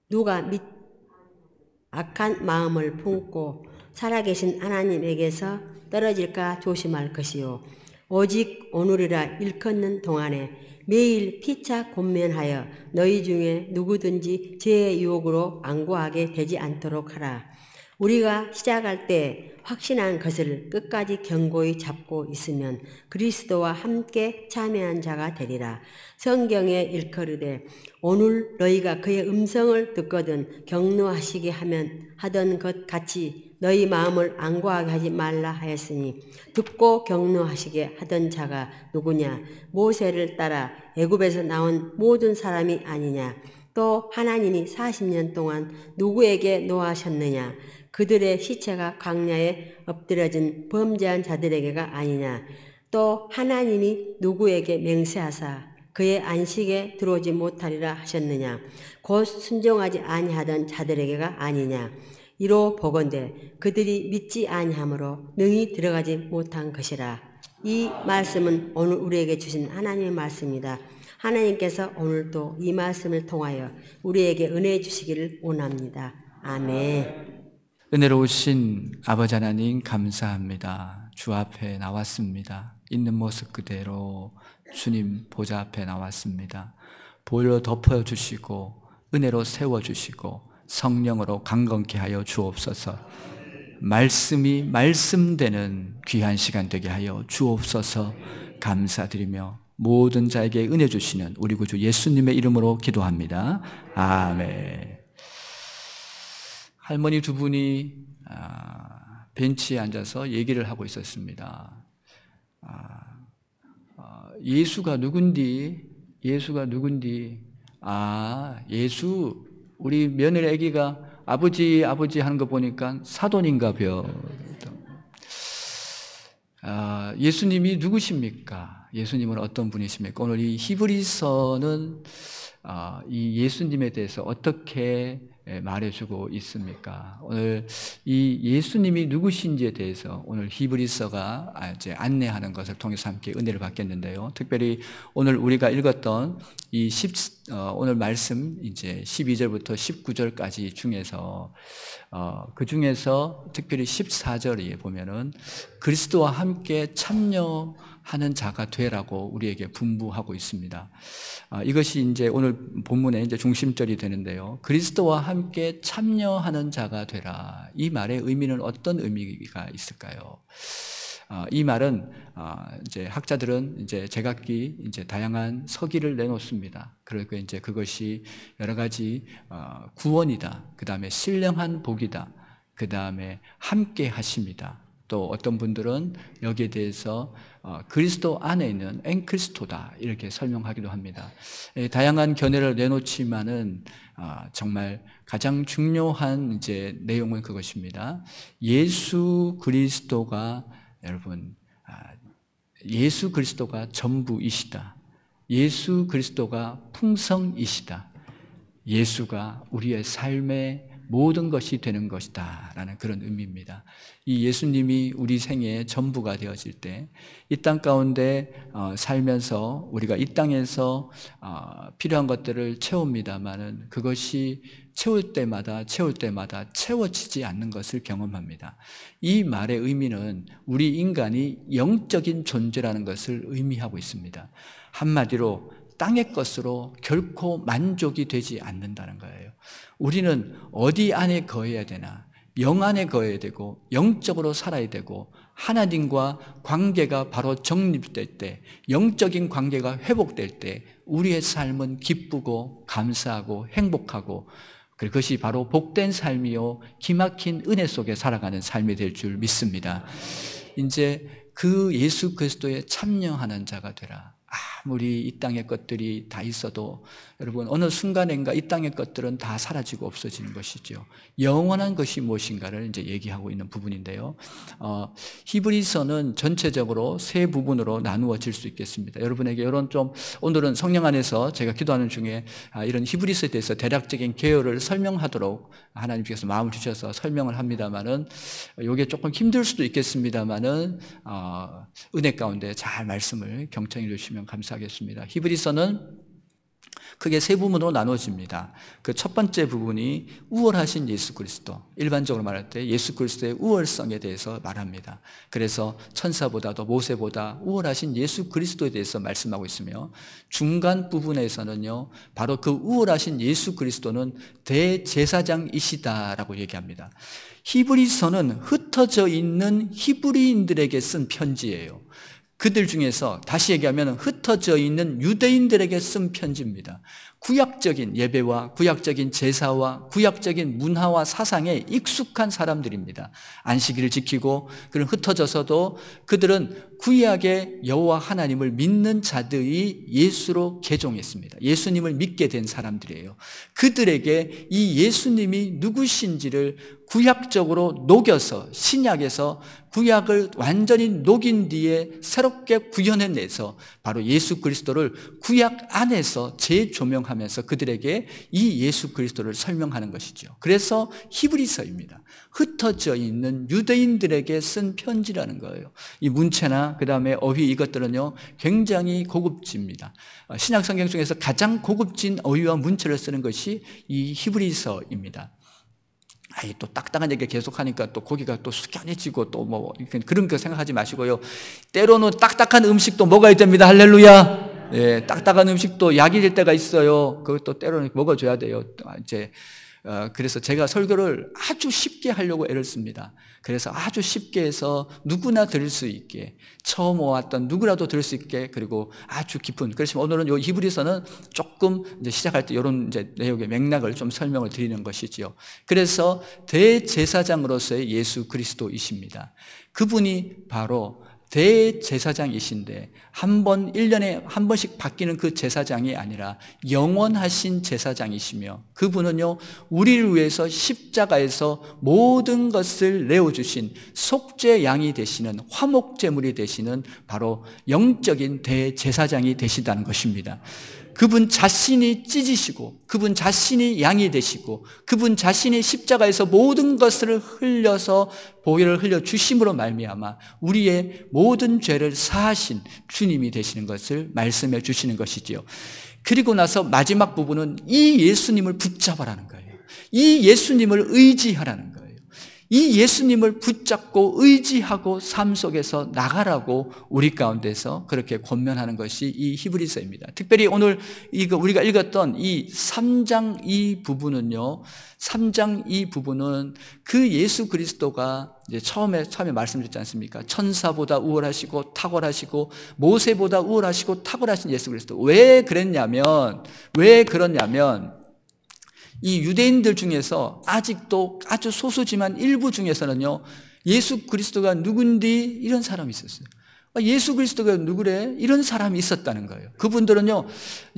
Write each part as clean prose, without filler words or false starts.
누가 악한 마음을 품고 살아계신 하나님에게서 떨어질까 조심할 것이요. 오직 오늘이라 일컫는 동안에 매일 피차 권면하여 너희 중에 누구든지 죄의 유혹으로 안구하게 되지 않도록 하라. 우리가 시작할 때 확신한 것을 끝까지 견고히 잡고 있으면 그리스도와 함께 참여한 자가 되리라. 성경에 일컬으되 오늘 너희가 그의 음성을 듣거든 격노하시게 하던 것 같이 너희 마음을 안구하게 하지 말라 하였으니 듣고 격노하시게 하던 자가 누구냐? 모세를 따라 애굽에서 나온 모든 사람이 아니냐? 또 하나님이 40년 동안 누구에게 노하셨느냐? 그들의 시체가 광야에 엎드려진 범죄한 자들에게가 아니냐? 또 하나님이 누구에게 맹세하사 그의 안식에 들어오지 못하리라 하셨느냐? 곧 순종하지 아니하던 자들에게가 아니냐? 이로 보건대 그들이 믿지 아니하므로 능히 들어가지 못한 것이라. 이 말씀은 오늘 우리에게 주신 하나님의 말씀이다. 하나님께서 오늘도 이 말씀을 통하여 우리에게 은혜 주시기를 원합니다. 아멘. 은혜로우신 아버지 하나님 감사합니다. 주 앞에 나왔습니다. 있는 모습 그대로 주님 보좌 앞에 나왔습니다. 보혈로 덮어주시고 은혜로 세워주시고 성령으로 강건케 하여 주옵소서. 말씀이 말씀되는 귀한 시간 되게 하여 주옵소서. 감사드리며 모든 자에게 은혜 주시는 우리 구주 예수님의 이름으로 기도합니다. 아멘. 할머니 두 분이 벤치에 앉아서 얘기를 하고 있었습니다. 예수가 누군디? 예수, 우리 며느리 아기가 아버지 하는 거 보니까 사돈인가 벼. 예수님이 누구십니까? 예수님은 어떤 분이십니까? 오늘 이 히브리서는 이 예수님에 대해서 어떻게 말해주고 있습니까? 오늘 이 예수님이 누구신지에 대해서 오늘 히브리서가 이제 안내하는 것을 통해서 함께 은혜를 받겠는데요. 특별히 오늘 우리가 읽었던 이 오늘 말씀 이제 12절부터 19절까지 중에서 그 중에서 특별히 14절에 보면은 그리스도와 함께 참여하는 자가 되라고 우리에게 분부하고 있습니다. 이것이 이제 오늘 본문의 이제 중심절이 되는데요. 그리스도와 함께 참여하는 자가 되라. 이 말의 의미는 어떤 의미가 있을까요? 이 말은 이제 학자들은 이제 제각기 이제 다양한 서기를 내놓습니다. 그러니까 이제 그것이 여러 가지 구원이다. 그 다음에 신령한 복이다. 그 다음에 함께 하심이다. 또 어떤 분들은 여기에 대해서 그리스도 안에 있는 엔크리스토다 이렇게 설명하기도 합니다. 다양한 견해를 내놓지만은 정말 가장 중요한 이제 내용은 그것입니다. 예수 그리스도가 여러분 예수 그리스도가 전부이시다. 예수 그리스도가 풍성이시다. 예수가 우리의 삶의 모든 것이 되는 것이다 라는 그런 의미입니다. 이 예수님이 우리 생애의 전부가 되어질 때 이 땅 가운데 살면서 우리가 이 땅에서 필요한 것들을 채웁니다마는 그것이 채울 때마다 채워지지 않는 것을 경험합니다. 이 말의 의미는 우리 인간이 영적인 존재라는 것을 의미하고 있습니다. 한마디로 땅의 것으로 결코 만족이 되지 않는다는 거예요. 우리는 어디 안에 거해야 되나? 영 안에 거해야 되고 영적으로 살아야 되고 하나님과 관계가 바로 정립될 때, 영적인 관계가 회복될 때 우리의 삶은 기쁘고 감사하고 행복하고 그것이 바로 복된 삶이요 기막힌 은혜 속에 살아가는 삶이 될 줄 믿습니다. 이제 그 예수 그리스도에 참여하는 자가 되라. 아무리 이 땅의 것들이 다 있어도 여러분 어느 순간인가 이 땅의 것들은 다 사라지고 없어지는 것이죠. 영원한 것이 무엇인가를 이제 얘기하고 있는 부분인데요. 히브리서는 전체적으로 세 부분으로 나누어질 수 있겠습니다. 여러분에게 이런 좀 오늘은 성령 안에서 제가 기도하는 중에 이런 히브리서에 대해서 대략적인 개요를 설명하도록 하나님께서 마음을 주셔서 설명을 합니다만은 이게 조금 힘들 수도 있겠습니다만은 은혜 가운데 잘 말씀을 경청해 주시면 감사하겠습니다. 히브리서는 크게 세 부분으로 나눠집니다. 그 첫 번째 부분이 우월하신 예수 그리스도, 일반적으로 말할 때 예수 그리스도의 우월성에 대해서 말합니다. 그래서 천사보다도 모세보다 우월하신 예수 그리스도에 대해서 말씀하고 있으며, 중간 부분에서는요 바로 그 우월하신 예수 그리스도는 대제사장이시다라고 얘기합니다. 히브리서는 흩어져 있는 히브리인들에게 쓴 편지예요. 그들 중에서 다시 얘기하면 흩어져 있는 유대인들에게 쓴 편지입니다. 구약적인 예배와 구약적인 제사와 구약적인 문화와 사상에 익숙한 사람들입니다. 안식일을 지키고 그런 흩어져서도 그들은 구약의 여호와 하나님을 믿는 자들이 예수로 개종했습니다. 예수님을 믿게 된 사람들이에요. 그들에게 이 예수님이 누구신지를 구약적으로 녹여서, 신약에서 구약을 완전히 녹인 뒤에 새롭게 구현해내서 바로 예수 그리스도를 구약 안에서 재조명하면서 그들에게 이 예수 그리스도를 설명하는 것이죠. 그래서 히브리서입니다. 흩어져 있는 유대인들에게 쓴 편지라는 거예요. 이 문체나 그 다음에 어휘, 이것들은요 굉장히 고급집니다. 신약 성경 중에서 가장 고급진 어휘와 문체를 쓰는 것이 이 히브리서입니다. 또 딱딱한 얘기 계속하니까 또 고기가 또 숙연해지고 또 뭐 그런 거 생각하지 마시고요. 때로는 딱딱한 음식도 먹어야 됩니다. 할렐루야. 예, 딱딱한 음식도 약이 될 때가 있어요. 그것도 때로는 먹어줘야 돼요. 그래서 제가 설교를 아주 쉽게 하려고 애를 씁니다. 그래서 아주 쉽게 해서 누구나 들을 수 있게, 처음 왔던 누구라도 들을 수 있게, 그리고 아주 깊은. 그렇지만 오늘은 이 히브리서는 조금 이제 시작할 때 이런 이제 내용의 맥락을 좀 설명을 드리는 것이지요. 그래서 대제사장으로서의 예수 그리스도이십니다. 그분이 바로 대제사장이신데 1년에 한 번씩 바뀌는 그 제사장이 아니라 영원하신 제사장이시며, 그분은요 우리를 위해서 십자가에서 모든 것을 내어주신 속죄 양이 되시는, 화목제물이 되시는 바로 영적인 대제사장이 되시다는 것입니다. 그분 자신이 찢으시고 그분 자신이 양이 되시고 그분 자신이 십자가에서 모든 것을 흘려서 보혈을 흘려주심으로 말미암아 우리의 모든 죄를 사하신 주님이 되시는 것을 말씀해 주시는 것이지요. 그리고 나서 마지막 부분은 이 예수님을 붙잡아라는 거예요. 이 예수님을 의지하라는 거예요. 이 예수님을 붙잡고 의지하고 삶 속에서 나가라고 우리 가운데서 그렇게 권면하는 것이 이 히브리서입니다. 특별히 오늘 우리가 읽었던 이 3장 이 부분은요, 3장 이 부분은 그 예수 그리스도가 이제 처음에 말씀드렸지 않습니까? 천사보다 우월하시고 탁월하시고 모세보다 우월하시고 탁월하신 예수 그리스도. 왜 그랬냐면 이 유대인들 중에서 아직도 아주 소수지만 일부 중에서는요, 예수 그리스도가 누군지 이런 사람이 있었어요. 예수 그리스도가 누구래? 이런 사람이 있었다는 거예요. 그분들은요,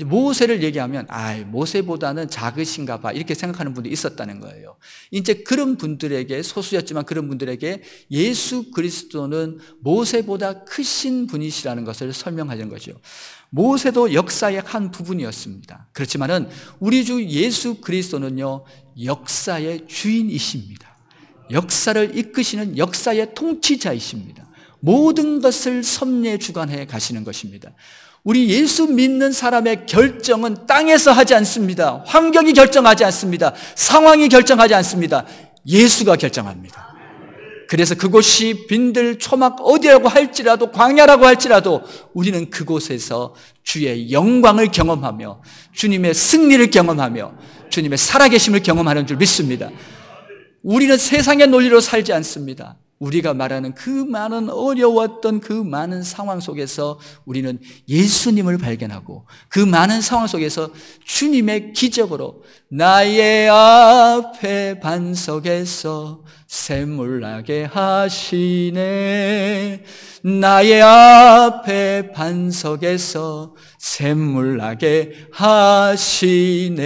모세를 얘기하면 모세보다는 작으신가 봐 이렇게 생각하는 분들이 있었다는 거예요. 이제 그런 분들에게, 소수였지만 그런 분들에게 예수 그리스도는 모세보다 크신 분이시라는 것을 설명하는 거죠. 모세도 역사의 한 부분이었습니다. 그렇지만은 우리 주 예수 그리스도는요, 역사의 주인이십니다. 역사를 이끄시는 역사의 통치자이십니다. 모든 것을 섭리에 주관해 가시는 것입니다. 우리 예수 믿는 사람의 결정은 땅에서 하지 않습니다. 환경이 결정하지 않습니다. 상황이 결정하지 않습니다. 예수가 결정합니다. 그래서 그곳이 빈들 초막 어디라고 할지라도, 광야라고 할지라도 우리는 그곳에서 주의 영광을 경험하며 주님의 승리를 경험하며 주님의 살아계심을 경험하는 줄 믿습니다. 우리는 세상의 논리로 살지 않습니다. 우리가 말하는 그 많은 어려웠던 그 많은 상황 속에서 우리는 예수님을 발견하고 그 많은 상황 속에서 주님의 기적으로 나의 앞에 반석에서 샘물 나게 하시네, 나의 앞에 반석에서 샘물 나게 하시네.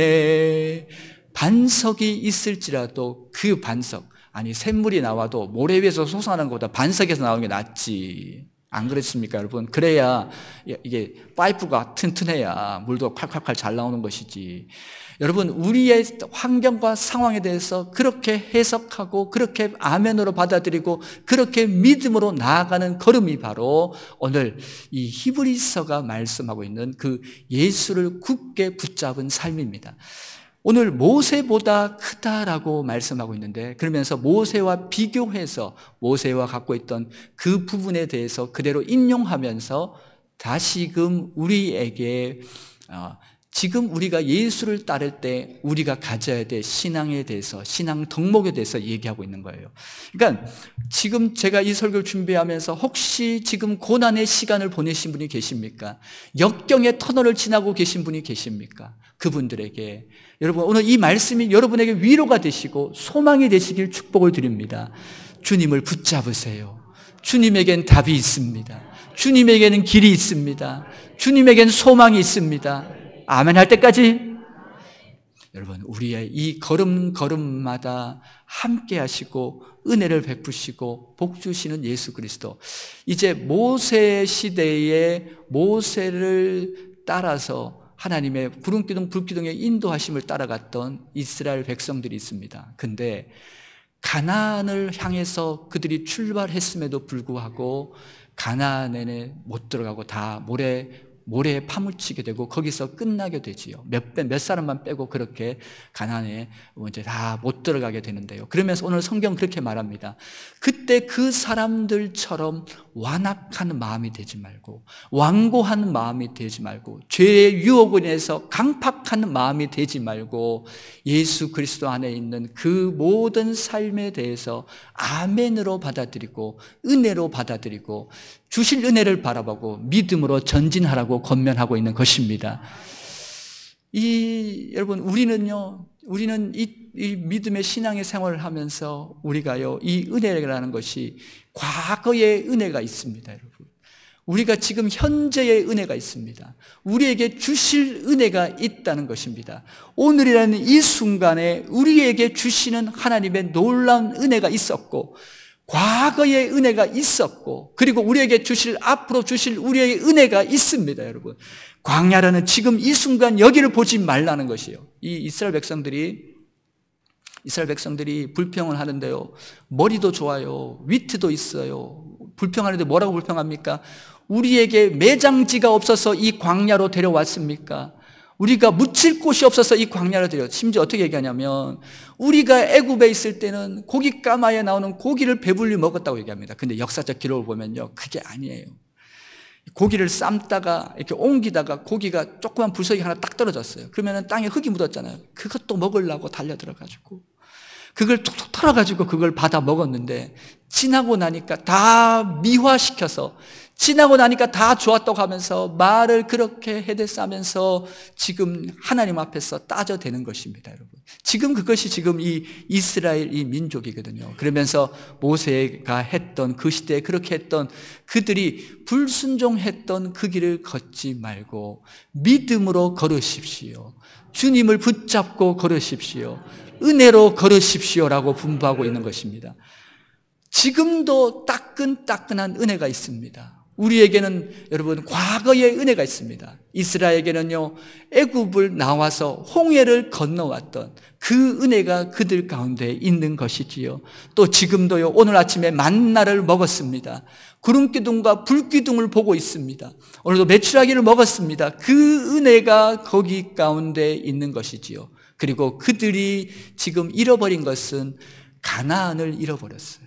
반석이 있을지라도 그 반석, 샘물이 나와도 모래 위에서 솟아나는 것보다 반석에서 나오는 게 낫지. 안 그렇습니까, 여러분? 그래야 이게 파이프가 튼튼해야 물도 콸콸콸 잘 나오는 것이지. 여러분, 우리의 환경과 상황에 대해서 그렇게 해석하고 그렇게 아멘으로 받아들이고 그렇게 믿음으로 나아가는 걸음이 바로 오늘 이 히브리서가 말씀하고 있는 그 예수를 굳게 붙잡은 삶입니다. 오늘 모세보다 크다라고 말씀하고 있는데, 그러면서 모세와 비교해서 모세와 갖고 있던 그 부분에 대해서 그대로 인용하면서 다시금 우리에게 지금 우리가 예수를 따를 때 우리가 가져야 될 신앙에 대해서, 신앙 덕목에 대해서 얘기하고 있는 거예요. 그러니까 지금 제가 이 설교를 준비하면서 혹시 지금 고난의 시간을 보내신 분이 계십니까? 역경의 터널을 지나고 계신 분이 계십니까? 그분들에게 여러분, 오늘 이 말씀이 여러분에게 위로가 되시고 소망이 되시길 축복을 드립니다. 주님을 붙잡으세요. 주님에겐 답이 있습니다. 주님에게는 길이 있습니다. 주님에겐 소망이 있습니다. 아멘 할 때까지 여러분, 우리의 이 걸음걸음마다 함께 하시고 은혜를 베푸시고 복 주시는 예수 그리스도, 이제 모세 시대의 모세를 따라서 하나님의 구름기둥 불기둥의 인도하심을 따라갔던 이스라엘 백성들이 있습니다. 근데 가나안을 향해서 그들이 출발했음에도 불구하고 가나안에 못 들어가고 다 모래에 파묻히게 되고 거기서 끝나게 되지요. 몇 사람만 빼고 그렇게 가나안에 이제 다 못 들어가게 되는데요. 그러면서 오늘 성경 그렇게 말합니다. 그때 그 사람들처럼 완악한 마음이 되지 말고, 완고한 마음이 되지 말고, 죄의 유혹을 인해서 강팍한 마음이 되지 말고, 예수 그리스도 안에 있는 그 모든 삶에 대해서 아멘으로 받아들이고 은혜로 받아들이고 주실 은혜를 바라보고 믿음으로 전진하라고 권면하고 있는 것입니다. 여러분, 우리는 이 믿음의 신앙의 생활을 하면서 우리가요, 이 은혜라는 것이 과거의 은혜가 있습니다, 여러분. 우리가 지금 현재의 은혜가 있습니다. 우리에게 주실 은혜가 있다는 것입니다. 오늘이라는 이 순간에 우리에게 주시는 하나님의 놀라운 은혜가 있었고, 과거의 은혜가 있었고, 그리고 우리에게 앞으로 주실 우리의 은혜가 있습니다, 여러분. 광야라는 지금 이 순간 여기를 보지 말라는 것이에요. 이 이스라엘 백성들이 불평을 하는데요, 머리도 좋아요, 위트도 있어요. 불평하는데 뭐라고 불평합니까? 우리에게 매장지가 없어서 이 광야로 데려왔습니까? 우리가 묻힐 곳이 없어서 이 광야로 데려. 심지어 어떻게 얘기하냐면, 우리가 애굽에 있을 때는 고기 까마에 나오는 고기를 배불리 먹었다고 얘기합니다. 근데 역사적 기록을 보면요, 그게 아니에요. 고기를 삶다가 이렇게 옮기다가 고기가 조그만 불석이 하나 딱 떨어졌어요. 그러면 땅에 흙이 묻었잖아요. 그것도 먹으려고 달려들어가지고 그걸 툭툭 털어가지고 그걸 받아 먹었는데, 지나고 나니까 다 미화시켜서, 지나고 나니까 다 좋았다고 하면서 말을 그렇게 헤대싸면서 지금 하나님 앞에서 따져대는 것입니다, 여러분. 지금 그것이 지금 이 이스라엘 이 민족이거든요. 그러면서 모세가 했던 그 시대에 그렇게 했던 그들이 불순종했던 그 길을 걷지 말고 믿음으로 걸으십시오. 주님을 붙잡고 걸으십시오. 은혜로 걸으십시오라고 분부하고 있는 것입니다. 지금도 따끈따끈한 은혜가 있습니다. 우리에게는 여러분 과거의 은혜가 있습니다. 이스라엘에게는요, 애굽을 나와서 홍해를 건너왔던 그 은혜가 그들 가운데 있는 것이지요. 또 지금도요, 오늘 아침에 만나를 먹었습니다. 구름기둥과 불기둥을 보고 있습니다. 오늘도 메추라기를 먹었습니다. 그 은혜가 거기 가운데 있는 것이지요. 그리고 그들이 지금 잃어버린 것은 가나안을 잃어버렸어요.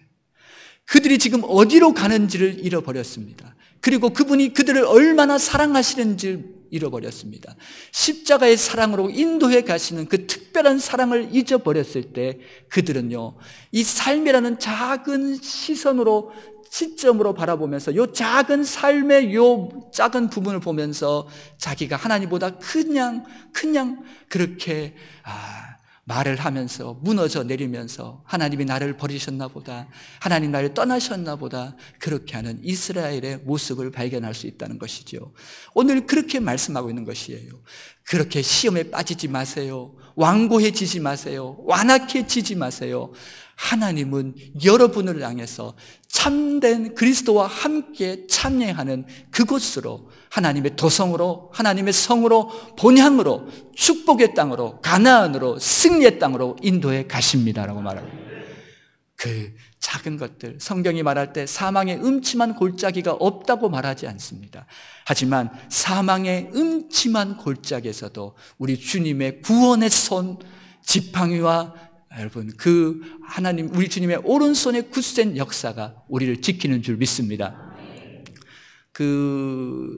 그들이 지금 어디로 가는지를 잃어버렸습니다. 그리고 그분이 그들을 얼마나 사랑하시는지를 잃어버렸습니다. 십자가의 사랑으로 인도해 가시는 그 특별한 사랑을 잊어버렸을 때 그들은요, 이 삶이라는 작은 시선으로, 시점으로 바라보면서 요 작은 삶의 요 작은 부분을 보면서 자기가 하나님보다 그냥 그렇게 말을 하면서 무너져 내리면서 하나님이 나를 버리셨나 보다, 하나님 나를 떠나셨나 보다, 그렇게 하는 이스라엘의 모습을 발견할 수 있다는 것이죠. 오늘 그렇게 말씀하고 있는 것이에요. 그렇게 시험에 빠지지 마세요. 완고해지지 마세요. 완악해지지 마세요. 하나님은 여러분을 향해서 참된 그리스도와 함께 참여하는 그곳으로, 하나님의 도성으로, 하나님의 성으로, 본향으로, 축복의 땅으로, 가나안으로, 승리의 땅으로 인도해 가십니다라고 말합니다. 그 작은 것들, 성경이 말할 때 사망의 음침한 골짜기가 없다고 말하지 않습니다. 하지만 사망의 음침한 골짜기에서도 우리 주님의 구원의 손, 지팡이와 여러분 그 하나님 우리 주님의 오른손의 굳센 역사가 우리를 지키는 줄 믿습니다. 그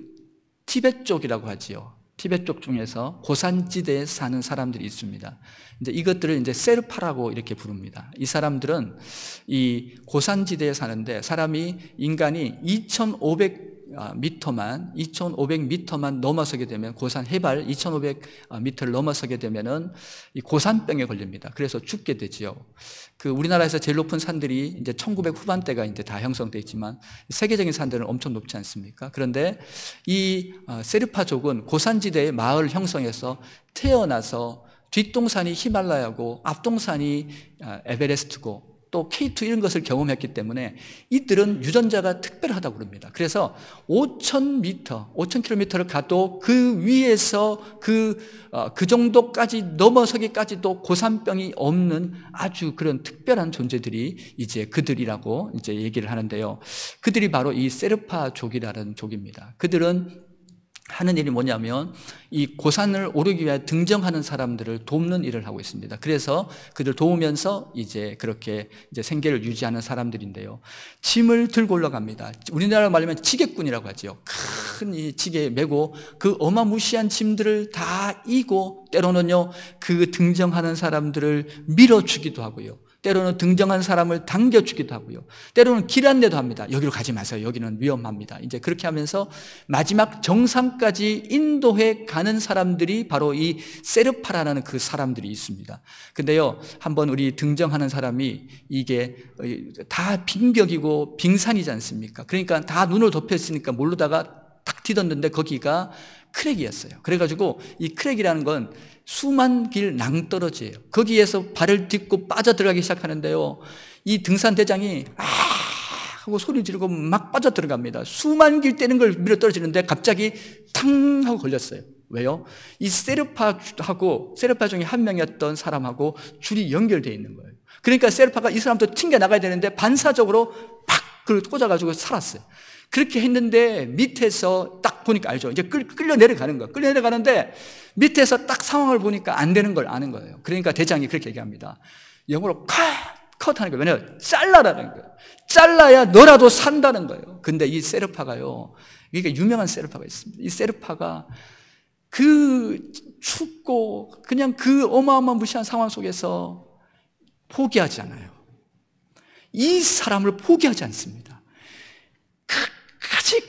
티벳 쪽이라고 하지요. 티벳 쪽 중에서 고산지대에 사는 사람들이 있습니다. 이제 이것들을 이제 세르파라고 이렇게 부릅니다. 이 사람들은 이 고산지대에 사는데 인간이 2,500m만 넘어서게 되면, 고산 해발 2,500m를 넘어서게 되면은 이 고산병에 걸립니다. 그래서 죽게 되지요. 그 우리나라에서 제일 높은 산들이 이제 1900 후반대가 이제 다 형성되어 있지만 세계적인 산들은 엄청 높지 않습니까? 그런데 이 세르파족은 고산지대의 마을 형성해서 태어나서 뒷동산이 히말라야고 앞동산이 에베레스트고 또 K2 이런 것을 경험했기 때문에 이들은 유전자가 특별하다고 그럽니다. 그래서 5,000km를 가도 그 위에서 그 정도까지 넘어서기까지도 고산병이 없는 아주 그런 특별한 존재들이 이제 그들이라고 이제 얘기를 하는데요. 그들이 바로 이 세르파족이라는 족입니다. 그들은 하는 일이 뭐냐면 이 고산을 오르기 위해 등정하는 사람들을 돕는 일을 하고 있습니다. 그래서 그들 도우면서 이제 그렇게 이제 생계를 유지하는 사람들인데요. 짐을 들고 올라갑니다. 우리나라 말하면 지게꾼이라고 하죠. 큰 이 지게에 메고 그 어마무시한 짐들을 다 이고 때로는요 그 등정하는 사람들을 밀어주기도 하고요. 때로는 등정한 사람을 당겨주기도 하고요. 때로는 길 안내도 합니다. 여기로 가지 마세요. 여기는 위험합니다. 이제 그렇게 하면서 마지막 정상까지 인도해 가는 사람들이 바로 이 세르파라는 그 사람들이 있습니다. 근데요, 한번 우리 등정하는 사람이 이게 다 빈격이고 빙산이지 않습니까? 그러니까 다 눈을 덮였으니까 모르다가 탁 뒤졌는데 거기가 크랙이었어요. 그래가지고 이 크랙이라는 건 수만 길 낭떠러지예요. 거기에서 발을 딛고 빠져들어가기 시작하는데요, 이 등산 대장이 하고 소리 지르고 막 빠져들어갑니다. 수만 길 떼는 걸 밀어 떨어지는데 갑자기 탕 하고 걸렸어요. 왜요? 이 세르파 중에 한 명이었던 사람하고 줄이 연결되어 있는 거예요. 그러니까 세르파가 이 사람도 튕겨 나가야 되는데 반사적으로 팍 그걸 꽂아가지고 살았어요. 그렇게 했는데 밑에서 딱 보니까 알죠. 이제 끌려 내려가는 거예요. 끌려 내려가는데 밑에서 딱 상황을 보니까 안 되는 걸 아는 거예요. 그러니까 대장이 그렇게 얘기합니다. 영어로 컷 하는 거예요. 왜냐하면 잘라라는 거예요. 잘라야 너라도 산다는 거예요. 근데 이 세르파가요, 이게 유명한 세르파가 있습니다. 이 세르파가 그 춥고 그냥 그 어마어마한 무시한 상황 속에서 포기하지 않아요. 이 사람을 포기하지 않습니다.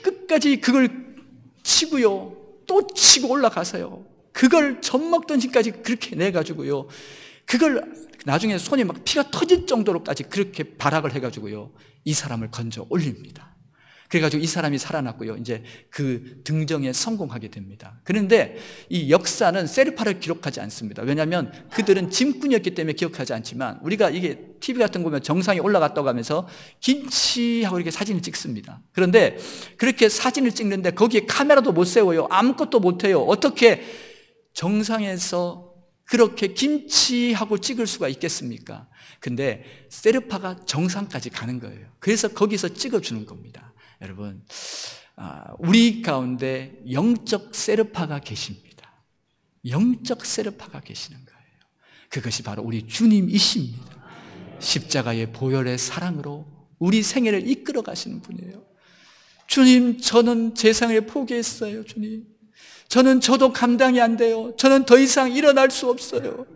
끝까지 그걸 치고요, 또 치고 올라가서요, 그걸 젖먹던지까지 그렇게 내가지고요, 그걸 나중에 손이 막 피가 터질 정도로까지 그렇게 발악을 해가지고요, 이 사람을 건져 올립니다. 그래가지고 이 사람이 살아났고요, 이제 그 등정에 성공하게 됩니다. 그런데 이 역사는 세르파를 기록하지 않습니다. 왜냐하면 그들은 짐꾼이었기 때문에 기억하지 않지만, 우리가 이게 TV 같은 거 보면 정상에 올라갔다고 하면서 김치하고 이렇게 사진을 찍습니다. 그런데 그렇게 사진을 찍는데 거기에 카메라도 못 세워요. 아무것도 못 해요. 어떻게 정상에서 그렇게 김치하고 찍을 수가 있겠습니까? 근데 세르파가 정상까지 가는 거예요. 그래서 거기서 찍어주는 겁니다. 여러분, 우리 가운데 영적 세르파가 계십니다. 영적 세르파가 계시는 거예요. 그것이 바로 우리 주님이십니다. 십자가의 보혈의 사랑으로 우리 생애를 이끌어 가시는 분이에요. 주님, 저는 제 생을 포기했어요. 주님, 저도 감당이 안 돼요. 저는 더 이상 일어날 수 없어요.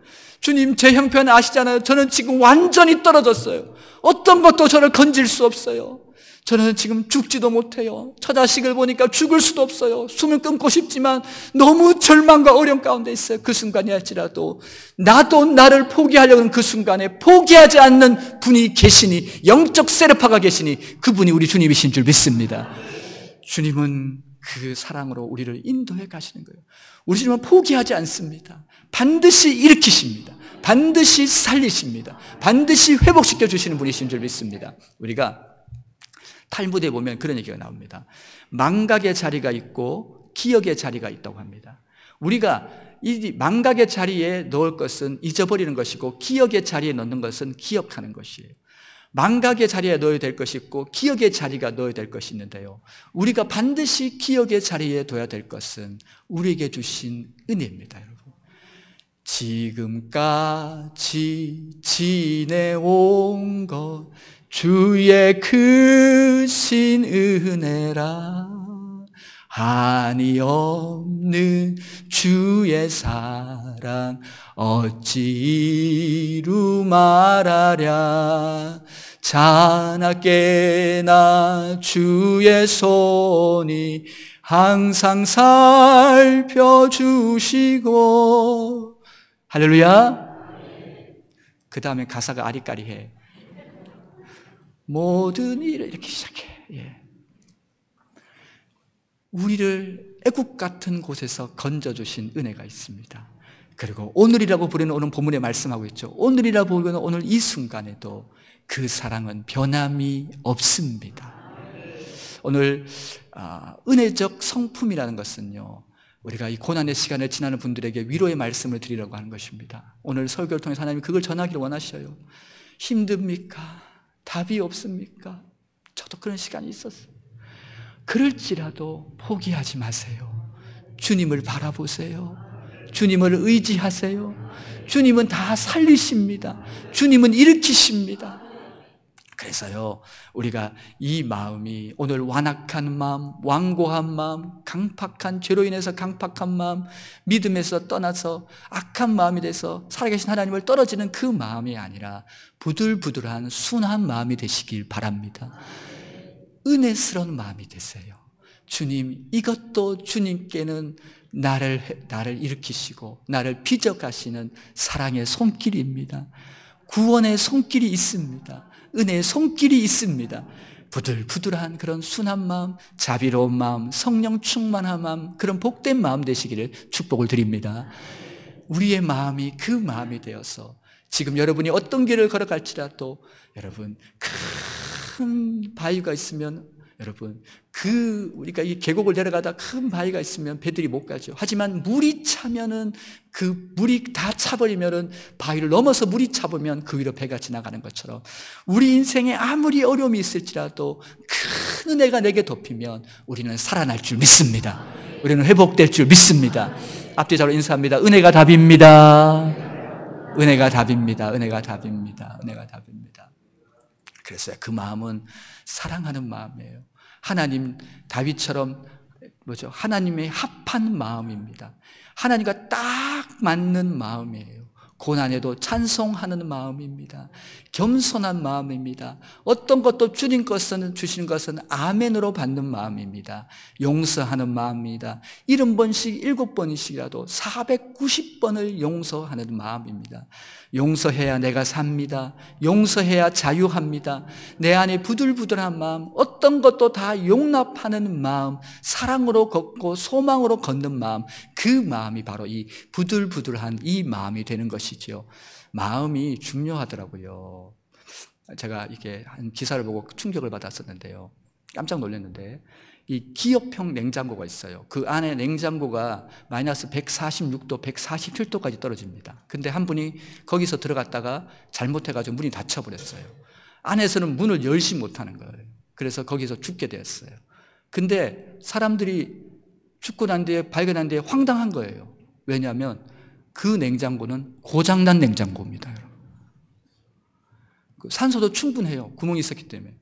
주님, 제 형편 아시잖아요. 저는 지금 완전히 떨어졌어요. 어떤 것도 저를 건질 수 없어요. 저는 지금 죽지도 못해요. 처자식을 보니까 죽을 수도 없어요. 숨을 끊고 싶지만 너무 절망과 어려움 가운데 있어요. 그 순간이 할지라도 나도 나를 포기하려는 그 순간에 포기하지 않는 분이 계시니, 영적 세르파가 계시니 그분이 우리 주님이신 줄 믿습니다. 주님은 그 사랑으로 우리를 인도해 가시는 거예요. 우리 주님은 포기하지 않습니다. 반드시 일으키십니다. 반드시 살리십니다. 반드시 회복시켜 주시는 분이신 줄 믿습니다. 우리가 탈무드에 보면 그런 얘기가 나옵니다. 망각의 자리가 있고 기억의 자리가 있다고 합니다. 우리가 이 망각의 자리에 넣을 것은 잊어버리는 것이고 기억의 자리에 넣는 것은 기억하는 것이에요. 망각의 자리에 넣어야 될 것이 있고 기억의 자리가 넣어야 될 것이 있는데요, 우리가 반드시 기억의 자리에 둬야 될 것은 우리에게 주신 은혜입니다. 여러분, 지금까지 지내온 것 주의 크신 은혜라, 한이 없는 주의 사랑 어찌 이루 말하랴. 자나깨나 주의 손이 항상 살펴주시고. 할렐루야. 그 다음에 가사가 아리까리해. 모든 일을 이렇게 시작해. 예. 우리를 애국 같은 곳에서 건져주신 은혜가 있습니다. 그리고 오늘이라고 부르는 오늘 본문에 말씀하고 있죠. 오늘이라고 부르는 오늘 이 순간에도 그 사랑은 변함이 없습니다. 오늘 은혜적 성품이라는 것은요, 우리가 이 고난의 시간을 지나는 분들에게 위로의 말씀을 드리려고 하는 것입니다. 오늘 설교를 통해서 하나님이 그걸 전하기를 원하셔요. 힘듭니까? 답이 없습니까? 저도 그런 시간이 있었어요. 그럴지라도 포기하지 마세요. 주님을 바라보세요. 주님을 의지하세요. 주님은 다 살리십니다. 주님은 일으키십니다. 그래서요, 우리가 이 마음이 오늘 완악한 마음, 완고한 마음, 강팍한 죄로 인해서 강팍한 마음, 믿음에서 떠나서 악한 마음이 돼서 살아계신 하나님을 떨어지는 그 마음이 아니라 부들부들한 순한 마음이 되시길 바랍니다. 은혜스러운 마음이 되세요. 주님, 이것도 주님께는 나를 일으키시고 나를 빚어가시는 사랑의 손길입니다. 구원의 손길이 있습니다. 은혜의 손길이 있습니다. 부들부들한 그런 순한 마음, 자비로운 마음, 성령 충만한 마음, 그런 복된 마음 되시기를 축복을 드립니다. 우리의 마음이 그 마음이 되어서 지금 여러분이 어떤 길을 걸어갈지라도, 여러분 큰 바위가 있으면, 여러분 우리가 이 계곡을 내려가다 큰 바위가 있으면 배들이 못 가죠. 하지만 물이 차면은, 그 물이 다 차버리면은, 바위를 넘어서 물이 차보면 그 위로 배가 지나가는 것처럼 우리 인생에 아무리 어려움이 있을지라도 큰 은혜가 내게 덮이면 우리는 살아날 줄 믿습니다. 우리는 회복될 줄 믿습니다. 앞뒤 좌우로 인사합니다. 은혜가 답입니다. 은혜가 답입니다. 은혜가 답입니다. 은혜가 답입니다. 그래서 그 마음은 사랑하는 마음이에요. 하나님, 다윗처럼 하나님의 합한 마음입니다. 하나님과 딱 맞는 마음이에요. 고난에도 찬송하는 마음입니다. 겸손한 마음입니다. 어떤 것도 주신 것은 아멘으로 받는 마음입니다. 용서하는 마음입니다. 70번씩 7번씩이라도 490번을 용서하는 마음입니다. 용서해야 내가 삽니다. 용서해야 자유합니다. 내 안에 부들부들한 마음, 어떤 것도 다 용납하는 마음, 사랑으로 걷고 소망으로 걷는 마음, 그 마음이 바로 이 부들부들한 이 마음이 되는 것이지요. 마음이 중요하더라고요. 제가 이게 한 기사를 보고 충격을 받았었는데요, 깜짝 놀랐는데, 이 기업형 냉장고가 있어요. 그 안에 냉장고가 마이너스 146도, 147도까지 떨어집니다. 근데 한 분이 거기서 들어갔다가 잘못해가지고 문이 닫혀버렸어요. 안에서는 문을 열지 못하는 거예요. 그래서 거기서 죽게 되었어요. 근데 사람들이 죽고 난 뒤에, 발견한 뒤에 황당한 거예요. 왜냐하면 그 냉장고는 고장난 냉장고입니다. 산소도 충분해요. 구멍이 있었기 때문에.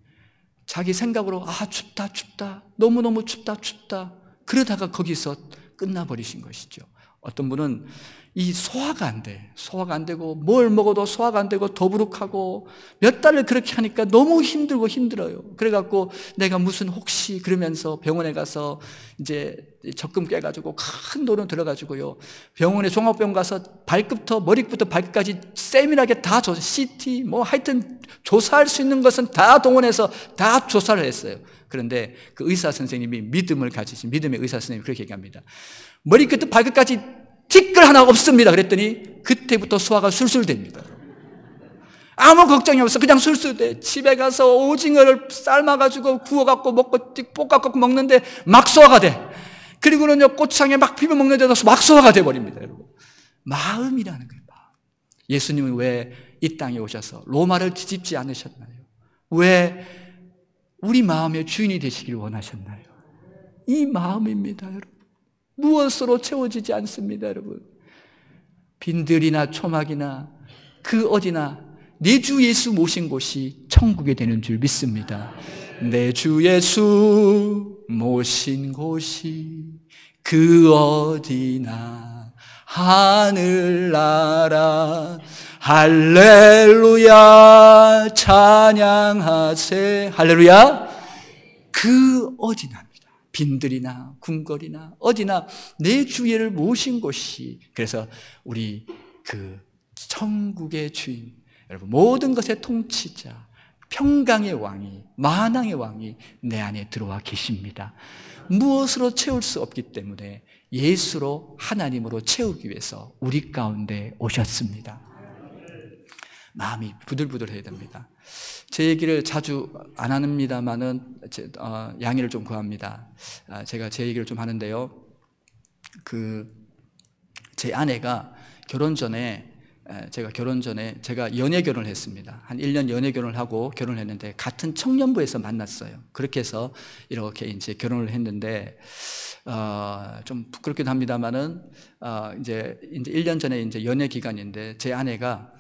자기 생각으로 춥다, 너무너무 춥다. 그러다가 거기서 끝나버리신 것이죠. 어떤 분은 이 소화가 안 돼. 소화가 안 되고 뭘 먹어도 소화가 안 되고 더부룩하고 몇 달을 그렇게 하니까 너무 힘들고 힘들어요. 그래갖고 내가 무슨 혹시 그러면서 병원에 가서 이제 적금 깨가지고 큰 돈을 들어가지고요. 병원에 종합병원 가서 발끝부터 머리부터 발끝까지 세밀하게 다 조사, CT 뭐 하여튼 조사할 수 있는 것은 다 동원해서 다 조사를 했어요. 그런데 그 의사 선생님이 믿음을 가지신 믿음의 의사 선생님이 그렇게 얘기합니다. 머리끝부터 발끝까지 티끌 하나 없습니다. 그랬더니 그때부터 소화가 술술 됩니다. 아무 걱정이 없어. 그냥 술술 돼. 집에 가서 오징어를 삶아가지고 구워갖고 먹고 볶아갖고 먹는데 막 소화가 돼. 그리고는요 고추장에 막 비벼 먹는데도 막 소화가 돼버립니다. 여러분, 마음이라는 거예요. 예수님은 왜 이 땅에 오셔서 로마를 뒤집지 않으셨나요? 왜 우리 마음의 주인이 되시길 원하셨나요? 이 마음입니다, 여러분. 무엇으로 채워지지 않습니다, 여러분. 빈들이나 초막이나 그 어디나 내 주 예수 모신 곳이 천국이 되는 줄 믿습니다. 내 주 예수 모신 곳이 그 어디나 하늘나라 할렐루야 찬양하세 할렐루야. 그 어디나 빈들이나 궁궐이나 어디나 내 주예를 모신 곳이, 그래서 우리 그 천국의 주인, 여러분 모든 것의 통치자, 평강의 왕이, 만왕의 왕이 내 안에 들어와 계십니다. 무엇으로 채울 수 없기 때문에 예수로, 하나님으로 채우기 위해서 우리 가운데 오셨습니다. 마음이 부들부들해야 됩니다. 제 얘기를 자주 안 합니다만은 양해를 좀 구합니다. 제가 제 얘기를 좀 하는데요. 제 아내가 결혼 전에 제가 연애 결혼을 했습니다. 한 1년 연애 결혼을 하고 결혼을 했는데 같은 청년부에서 만났어요. 그렇게 해서 이렇게 이제 결혼을 했는데 좀 부끄럽기도 합니다만은 이제 1년 전에 이제 연애 기간인데 제 아내가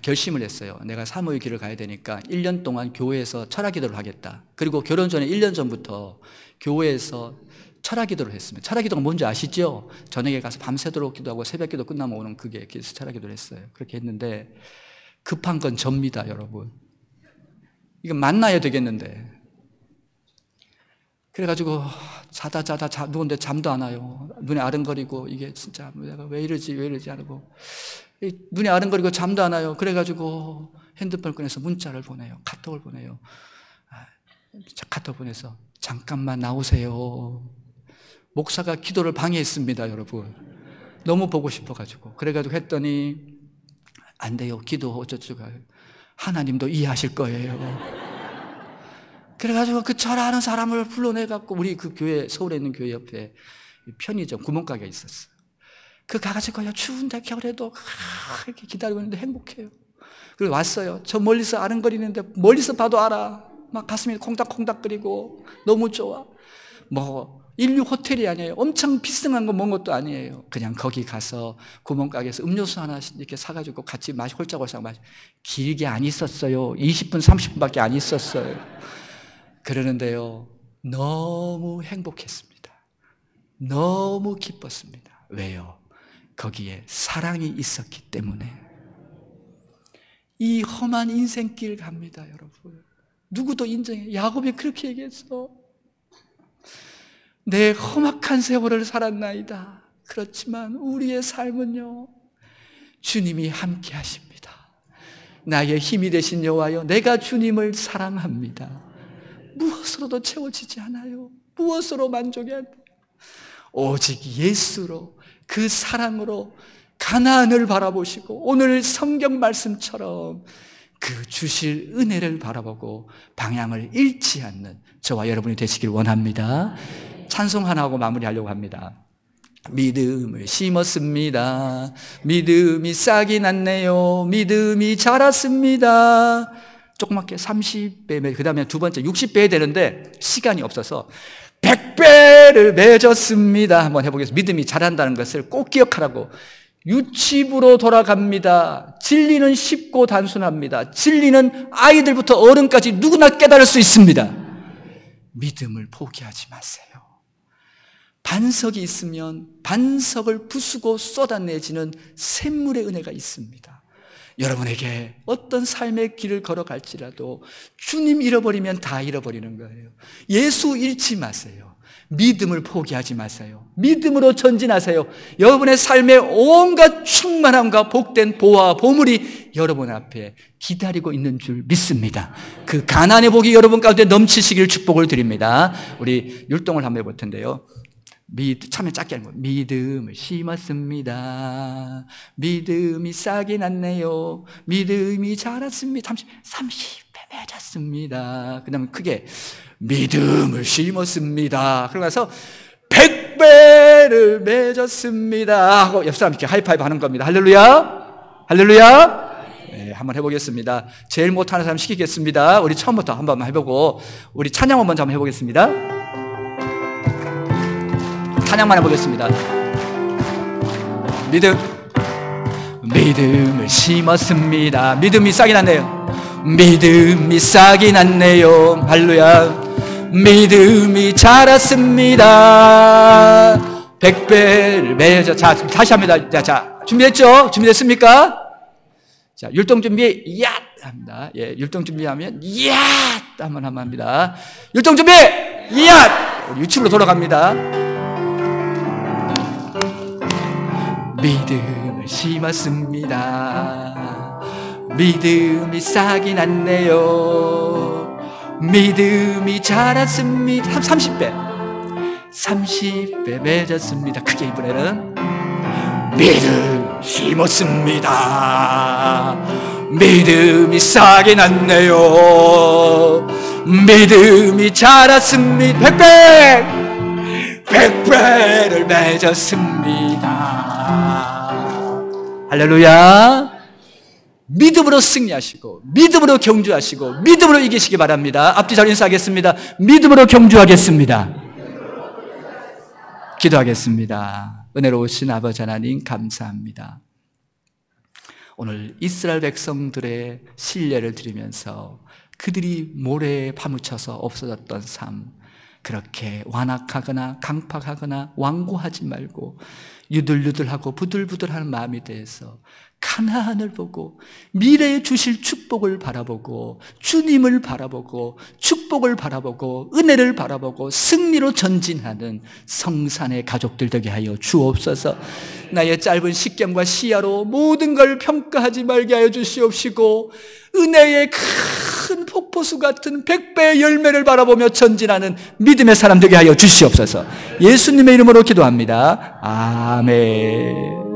결심을 했어요. 내가 사모의 길을 가야 되니까 1년 동안 교회에서 철학기도를 하겠다. 그리고 결혼 전에 1년 전부터 교회에서 철학기도를 했습니다. 철학기도가 뭔지 아시죠? 저녁에 가서 밤새도록 기도하고 새벽기도 끝나면 오는 그게 철학기도를 했어요. 그렇게 했는데 급한 건 접니다, 여러분. 이거 만나야 되겠는데. 그래가지고 자다 누군데 잠도 안 와요. 눈에 아른거리고 이게 진짜 내가 왜 이러지 하고 눈이 아른거리고 잠도 안 와요. 그래가지고 핸드폰을 꺼내서 문자를 보내요. 카톡을 보내요. 카톡 보내서 잠깐만 나오세요. 목사가 기도를 방해했습니다, 여러분. 너무 보고 싶어가지고. 그래가지고 했더니 안 돼요. 기도 어쩌고 하나님도 이해하실 거예요. 그래가지고 그 저라는 사람을 불러내갖고 우리 그 교회, 서울에 있는 교회 옆에 편의점 구멍가게가 있었어요. 그 가가지고 추운데 겨울에도 이렇게 기다리고 있는데 행복해요. 그리고 왔어요. 저 멀리서 아른거리는데 멀리서 봐도 알아. 막 가슴이 콩닥콩닥거리고 너무 좋아. 뭐 인류 호텔이 아니에요. 엄청 비싼 거 먹은 것도 아니에요. 그냥 거기 가서 구멍가게에서 음료수 하나 이렇게 사가지고 같이 홀짝홀짝 마시고. 길게 안 있었어요. 20분 30분밖에 안 있었어요. 그러는데요, 너무 행복했습니다. 너무 기뻤습니다. 왜요? 거기에 사랑이 있었기 때문에. 이 험한 인생길 갑니다, 여러분. 누구도 인정해. 야곱이 그렇게 얘기했어. 내 험악한 세월을 살았나이다. 그렇지만 우리의 삶은요, 주님이 함께 하십니다. 나의 힘이 되신 여호와여, 내가 주님을 사랑합니다. 무엇으로도 채워지지 않아요. 무엇으로 만족해야 돼요? 오직 예수로, 그 사랑으로 가나안을 바라보시고 오늘 성경 말씀처럼 그 주실 은혜를 바라보고 방향을 잃지 않는 저와 여러분이 되시길 원합니다. 찬송 하나 하고 마무리하려고 합니다. 믿음을 심었습니다. 믿음이 싹이 났네요. 믿음이 자랐습니다. 조그맣게 30배, 그 다음에 두 번째 60배 되는데 시간이 없어서 100배를 맺었습니다. 한번 해보겠습니다. 믿음이 자란다는 것을 꼭 기억하라고. 유치부로 돌아갑니다. 진리는 쉽고 단순합니다. 진리는 아이들부터 어른까지 누구나 깨달을 수 있습니다. 믿음을 포기하지 마세요. 반석이 있으면 반석을 부수고 쏟아내지는 샘물의 은혜가 있습니다. 여러분에게 어떤 삶의 길을 걸어갈지라도 주님 잃어버리면 다 잃어버리는 거예요. 예수 잃지 마세요. 믿음을 포기하지 마세요. 믿음으로 전진하세요. 여러분의 삶의 온갖 충만함과 복된 보화와 보물이 여러분 앞에 기다리고 있는 줄 믿습니다. 그 가난의 복이 여러분 가운데 넘치시길 축복을 드립니다. 우리 율동을 한번 해볼 텐데요. 참여 짧게 하는 거예요. 믿음을 심었습니다. 믿음이 싹이 났네요. 믿음이 자랐습니다. 30배 맺었습니다. 그 다음에 크게 믿음을 심었습니다. 그러고 나서 100배를 맺었습니다 하고 옆 사람 이렇게 하이파이브 하는 겁니다. 할렐루야, 할렐루야. 네, 한번 해보겠습니다. 제일 못하는 사람 시키겠습니다. 우리 처음부터 한번 해보고 우리 찬양을 먼저 한번 해보겠습니다. 찬양만 해보겠습니다. 믿음을 심었습니다. 믿음이 싹이 났네요. 믿음이 싹이 났네요. 할렐루야. 믿음이 자랐습니다. 100배를 맺어. 자, 다시 합니다. 자, 준비됐죠? 준비됐습니까? 자, 율동 준비, 야! 합니다. 예, 율동 준비하면, 야! 한번 합니다. 율동 준비, 야! 우리 유튜브로 돌아갑니다. 믿음을 심었습니다. 믿음이 싹이 났네요. 믿음이 자랐습니다. 30배 맺었습니다. 크게 이번에는 믿음 심었습니다. 믿음이 싹이 났네요. 믿음이 자랐습니다. 100배를 맺었습니다. 할렐루야. 믿음으로 승리하시고 믿음으로 경주하시고 믿음으로 이기시기 바랍니다. 앞뒤 잘 인사하겠습니다. 믿음으로 경주하겠습니다. 기도하겠습니다. 은혜로우신 아버지 하나님 감사합니다. 오늘 이스라엘 백성들의 신뢰를 드리면서 그들이 모래에 파묻혀서 없어졌던 삶, 그렇게 완악하거나 강팍하거나 완고하지 말고 유들유들하고 부들부들하는 마음이 대해서 가나안을 보고 미래에 주실 축복을 바라보고 주님을 바라보고 축복을 바라보고 은혜를 바라보고 승리로 전진하는 성산의 가족들 되게 하여 주옵소서. 나의 짧은 식견과 시야로 모든 걸 평가하지 말게 하여 주시옵시고 은혜의 큰 폭포수 같은 100배의 열매를 바라보며 전진하는 믿음의 사람 되게 하여 주시옵소서. 예수님의 이름으로 기도합니다. 아멘.